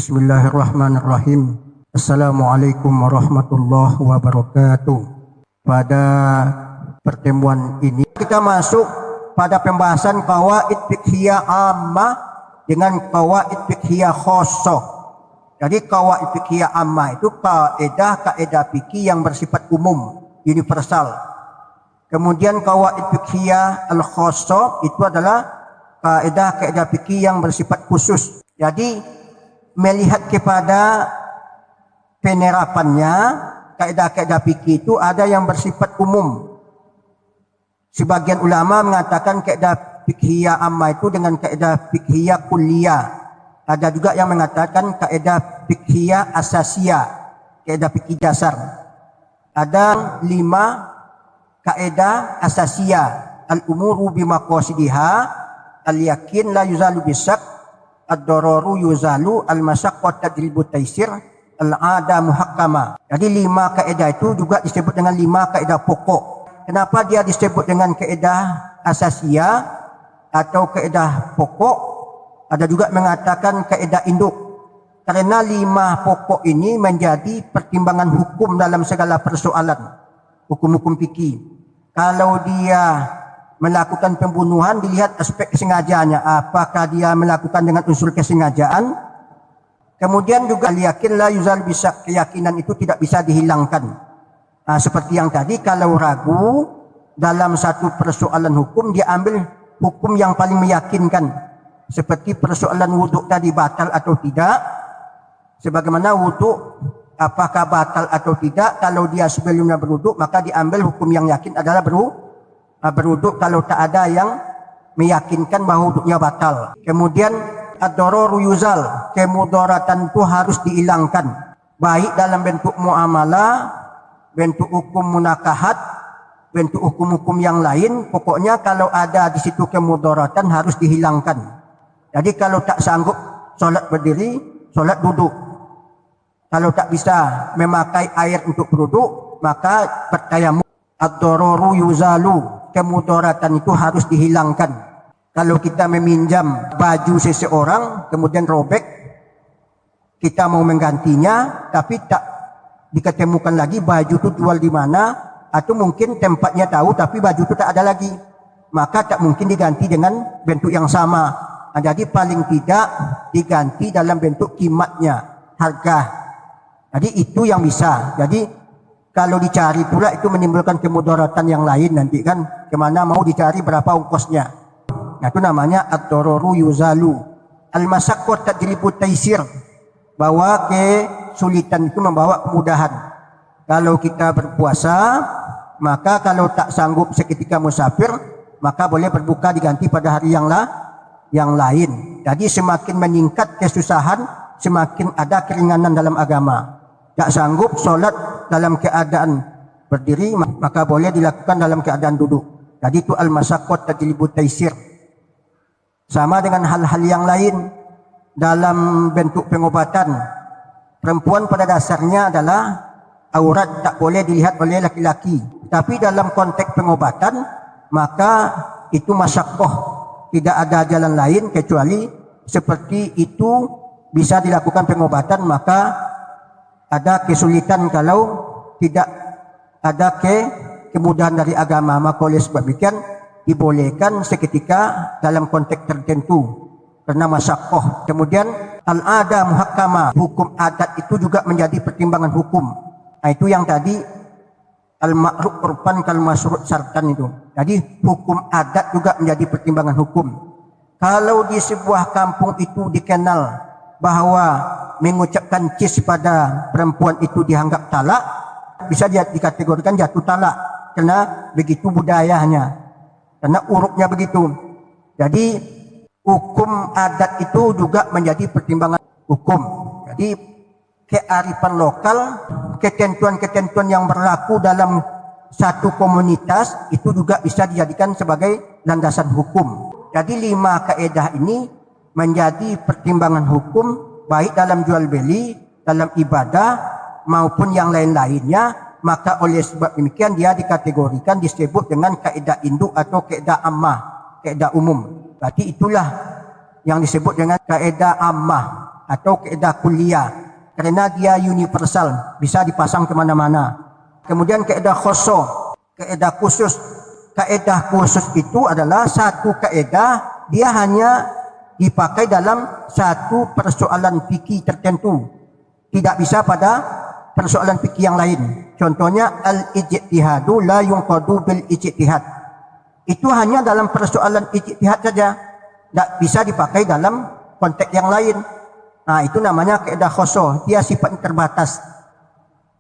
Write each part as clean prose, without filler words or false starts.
Bismillahirrahmanirrahim. Assalamualaikum warahmatullahi wabarakatuh. Pada pertemuan ini kita masuk pada pembahasan qawaid fiqhiyah ammah dengan qawaid fiqhiyah khassah. Jadi qawaid fiqhiyah ammah itu kaidah fikih yang bersifat umum, universal. Kemudian qawaid fiqhiyah al-khassah itu adalah kaidah fikih yang bersifat khusus. Jadi melihat kepada penerapannya, kaidah-kaidah fikih itu ada yang bersifat umum. Sebagian ulama mengatakan kaidah fiqhiyah ammah itu dengan kaidah fiqhiyah kulliyah. Ada juga yang mengatakan kaidah fiqhiyah asasiyah, kaidah fikih dasar. Ada 5 kaidah asasiyah. Al-umuru bimaqasidiha, al-yakin la yuzalu bisak, ad-dararu yuzalu, al-masyaqqat tadribu taysir, al-ada muhakkama. Jadi 5 kaidah itu juga disebut dengan 5 kaidah pokok. Kenapa dia disebut dengan kaidah asasiyah atau kaidah pokok? Ada juga mengatakan kaidah induk. Karena 5 pokok ini menjadi pertimbangan hukum dalam segala persoalan hukum-hukum fikih. Kalau dia melakukan pembunuhan, dilihat aspek kesengajaannya, apakah dia melakukan dengan unsur kesengajaan. Kemudian juga yakin la yuzal bisa, keyakinan itu tidak bisa dihilangkan. Nah, seperti yang tadi, kalau ragu dalam satu persoalan hukum, dia ambil hukum yang paling meyakinkan. Seperti persoalan wuduk tadi, batal atau tidak. Sebagaimana wuduk apakah batal atau tidak, kalau dia sebelumnya berwuduk, maka diambil hukum yang yakin adalah berwuduk kalau tak ada yang meyakinkan bahwa wuduknya batal. Kemudian ad-dararu yuzal, kemudaratan itu harus dihilangkan, baik dalam bentuk muamalah, bentuk hukum munakahat, bentuk hukum-hukum yang lain. Pokoknya kalau ada di situ kemudaratan harus dihilangkan. Jadi kalau tak sanggup solat berdiri, solat duduk. Kalau tak bisa memakai air untuk berwuduk, maka bertayamum. Ad-dararu yuzalu, kemudaratan itu harus dihilangkan. Kalau kita meminjam baju seseorang kemudian robek, kita mau menggantinya tapi tak diketemukan lagi baju itu jual di mana, atau mungkin tempatnya tahu tapi baju itu tak ada lagi, maka tak mungkin diganti dengan bentuk yang sama. Nah, jadi paling tidak diganti dalam bentuk kimatnya, harga. Jadi itu yang bisa. Jadi kalau dicari pula itu menimbulkan kemudaratan yang lain nanti kan, kemana mau dicari berapa ongkosnya. Nah, itu namanya ad-dararu yuzalu. Al-masyaqqat tadribu taysir, bahwa kesulitan itu membawa kemudahan. Kalau kita berpuasa, maka kalau tak sanggup seketika musafir, maka boleh berbuka diganti pada hari yang lain. Jadi semakin meningkat kesusahan, semakin ada keringanan dalam agama. Tak sanggup solat dalam keadaan berdiri, maka boleh dilakukan dalam keadaan duduk. Jadi itu al-masyaqqat tajlibu taysir. Sama dengan hal-hal yang lain dalam bentuk pengobatan. Perempuan pada dasarnya adalah aurat, tak boleh dilihat oleh laki-laki. Tapi dalam konteks pengobatan, maka itu masyaqqah. Tidak ada jalan lain kecuali seperti itu bisa dilakukan pengobatan, maka ada kesulitan kalau tidak ada kemudahan dari agama. Maka oleh sebab demikian dibolehkan seketika dalam konteks tertentu karena masyaqqah. Kemudian al-ada muhakkama, hukum adat itu juga menjadi pertimbangan hukum. Nah, itu yang tadi al-ma'ruf urfan kal masyrut syartan itu. Jadi hukum adat juga menjadi pertimbangan hukum. Kalau di sebuah kampung itu dikenal bahwa mengucapkan cis pada perempuan itu dianggap talak, bisa dikategorikan jatuh talak karena begitu budayanya, karena urupnya begitu. Jadi hukum adat itu juga menjadi pertimbangan hukum. Jadi kearifan lokal, ketentuan-ketentuan yang berlaku dalam satu komunitas itu juga bisa dijadikan sebagai landasan hukum. Jadi 5 kaidah ini menjadi pertimbangan hukum baik dalam jual beli, dalam ibadah maupun yang lain-lainnya. Maka oleh sebab demikian dia dikategorikan, disebut dengan kaidah induk atau kaidah ammah, kaidah umum. Berarti itulah yang disebut dengan kaidah ammah. atau kaedah kulliyah karena dia universal, bisa dipasang ke mana-mana. Kemudian kaedah khosoh, kaedah khusus. Kaedah khusus itu adalah satu kaedah, dia hanya dipakai dalam satu persoalan fikih tertentu, tidak bisa pada persoalan fikih yang lain. Contohnya al-ijtihadu la yunqadu bil ijtihad. Itu hanya dalam persoalan ijtihad saja, tidak bisa dipakai dalam konteks yang lain. Nah, itu namanya kaedah khosoh, dia sifatnya terbatas.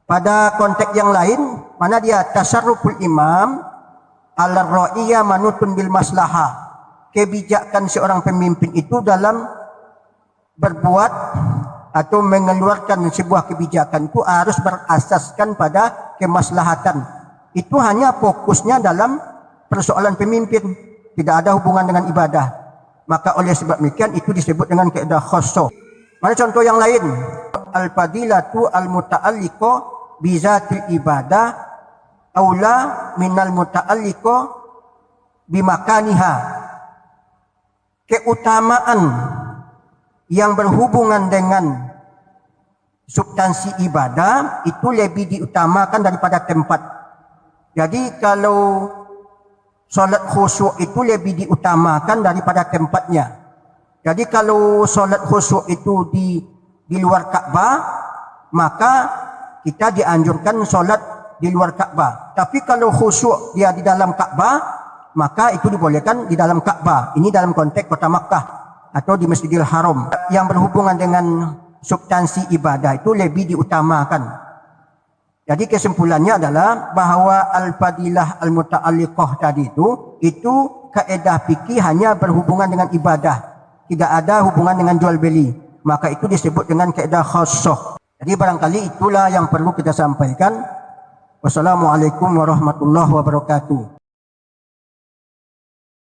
Pada konteks yang lain, mana dia tasarruful imam al-ra'iyya manutun bil maslahah. Kebijakan seorang pemimpin itu dalam berbuat atau mengeluarkan sebuah kebijakan itu harus berasaskan pada kemaslahatan. Itu hanya fokusnya dalam persoalan pemimpin, tidak ada hubungan dengan ibadah. Maka oleh sebab demikian itu disebut dengan kaedah khosoh. Mana contoh yang lain? Al-fadilatu al-muta'alliqo bizatil ibadah aula minal muta'alliqo bimakaniha. Keutamaan yang berhubungan dengan substansi ibadah itu lebih diutamakan daripada tempat. Jadi kalau solat khusyuk itu lebih diutamakan daripada tempatnya. Jadi kalau solat khusyuk itu di luar Ka'bah, maka kita dianjurkan solat di luar Ka'bah. Tapi kalau khusyuk dia di dalam Ka'bah, maka itu dibolehkan di dalam Ka'bah. Ini dalam konteks kota Makkah atau di Masjidil Haram. Yang berhubungan dengan substansi ibadah itu lebih diutamakan. Jadi kesimpulannya adalah bahawa al-fadilah al-muta'alliqah tadi itu kaedah fikih hanya berhubungan dengan ibadah, tidak ada hubungan dengan jual beli. Maka itu disebut dengan kaedah khosoh. Jadi barangkali itulah yang perlu kita sampaikan. Wassalamualaikum warahmatullahi wabarakatuh.